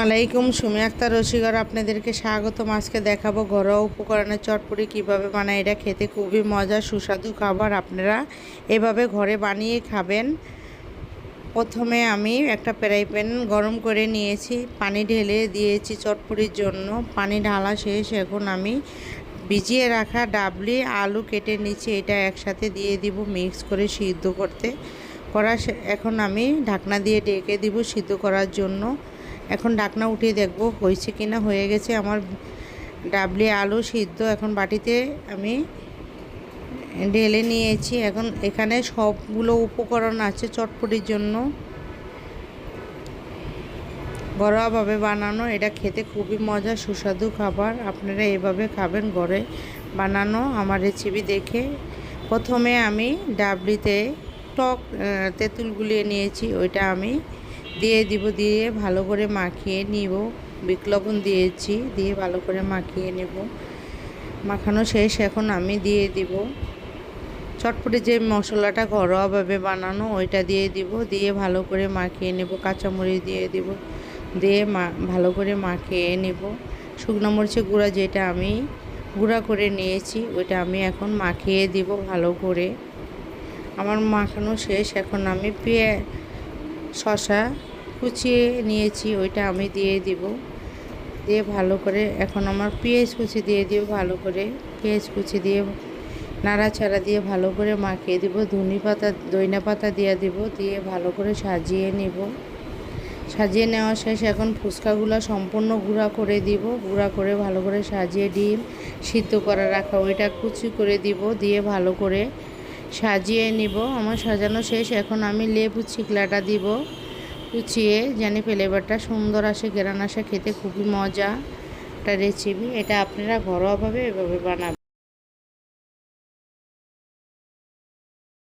আলাইকুম, সুমি আক্তার রসিকর আপনাদেরকে স্বাগতম। আজকে দেখাবো ঘরোয়া উপকরণের চটপটি কিভাবে বানায়। এটা খেতে খুবই মজা সুস্বাদু খাবার, আপনারা এভাবে ঘরে বানিয়ে খাবেন। প্রথমে আমি একটা ফ্রাই প্যান গরম করে নিয়েছি, পানি ঢেলে দিয়েছি চটপটির জন্য। পানি ঢালা শেষ, এখন আমি ভিজিয়ে রাখা ডাবলি আলু কেটে নিচ্ছি, এটা একসাথে দিয়ে দিব মিক্স করে সিদ্ধ এখন আমি ঢাকনা দিয়ে ঢেকে দিব সিদ্ধ করার জন্য। এখন ঢাকনা উঠিয়ে দেখব হয়েছে কিনা। হয়ে গেছে আমার ডাবলি আলু সিদ্ধ। এখন বাটিতে আমি ঢেলে নিয়েছি। এখন এখানে সবগুলো উপকরণ আছে চটপটির জন্য। ঘরোয়াভাবে বানানো, এটা খেতে খুবই মজা সুস্বাদু খাবার, আপনারা এভাবে খাবেন ঘরে বানানো আমার রেসিপি দেখে। প্রথমে আমি ডাবলিতে টক তেঁতুল গুলিয়ে নিয়েছি, ওইটা আমি দিয়ে দিব, দিয়ে ভালো করে মাখিয়ে নিব। বিট লবণ দিয়েছি, দিয়ে ভালো করে মাখিয়ে নেব। মাখানো শেষ, এখন আমি দিয়ে দিব চটপটি যে মশলাটা ঘরোয়াভাবে বানানো, ওইটা দিয়ে দিব, দিয়ে ভালো করে মাখিয়ে নেব। কাঁচামরিচ দিয়ে দিব, দিয়ে ভালো করে মাখিয়ে নেব। শুকনো মরিচের গুঁড়া যেটা আমি গুঁড়া করে নিয়েছি, ওইটা আমি এখন মাখিয়ে দিব ভালো করে। আমার মাখানো শেষ, এখন আমি শসা কুচিয়ে নিয়েছি, ওইটা আমি দিয়ে দিব, দিয়ে ভালো করে এখন আমার পেঁয়াজ কুচি দিয়ে দিব ভালো করে। পেঁয়াজ কুচি দিয়ে নাড়াচাড়া দিয়ে ভালো করে মাখিয়ে দিব। ধনিয়া পাতা দিয়ে দিব, দিয়ে ভালো করে সাজিয়ে নেব। সাজিয়ে নেওয়া শেষ, এখন ফুচকাগুলো সম্পূর্ণ গুঁড়া করে দিব। গুঁড়া করে ভালো করে সাজিয়ে ডিম সিদ্ধ করে রাখা ওইটা কুচি করে দিব, দিয়ে ভালো করে সাজিয়ে নিব। আমার সাজানো শেষ, এখন আমি লেবু চিকলাটা দিব কুচিয়ে, জানি ফ্লেভারটা সুন্দর আসে, ঘ্রাণ আসে, খেতে খুবই মজা একটা রেসিপি। এটা আপনারা ঘরোয়াভাবে এভাবে বানাবেন।